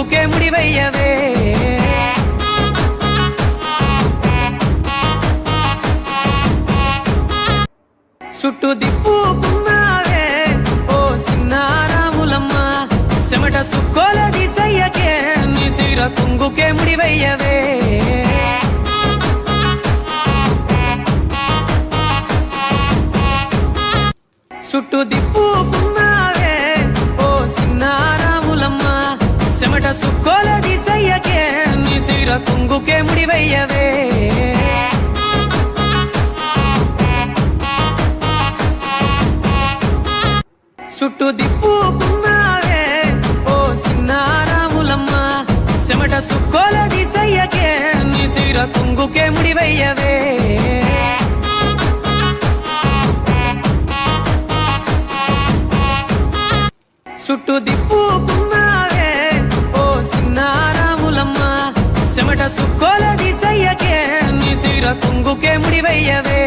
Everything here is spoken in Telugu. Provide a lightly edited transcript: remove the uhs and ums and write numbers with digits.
కుంగుకే ముడివయ్యవే చుట్టూ దిప్పుకున్నావే ఓ సిన్నారాములమ్మ చెమట సుక్కోల దిశయ్యకే నీ సిర కుంగుకే ముడివయ్యవే చుట్టూ దిప్పుకున్నావే ఓ సిన్నారాములమ్మ చెమట సుక్కోల దిశయ్యకే నీ సిర కుంగుకే ముడివయ్యవే చుట్టూ దిప్పుకున్నావే ఓ సిన్నారాములమ్మ చెమట సుక్కోల దిశయ్యకే నీ సిర కుంగుకే ముడివయ్యవే చుట్టూ దిప్పుకున్నావే ఓ సిన్నారాములమ్మ చెమట సుక్కోల దిశయ్యకే నీ సిర కుంగుకే ముడివయ్యవే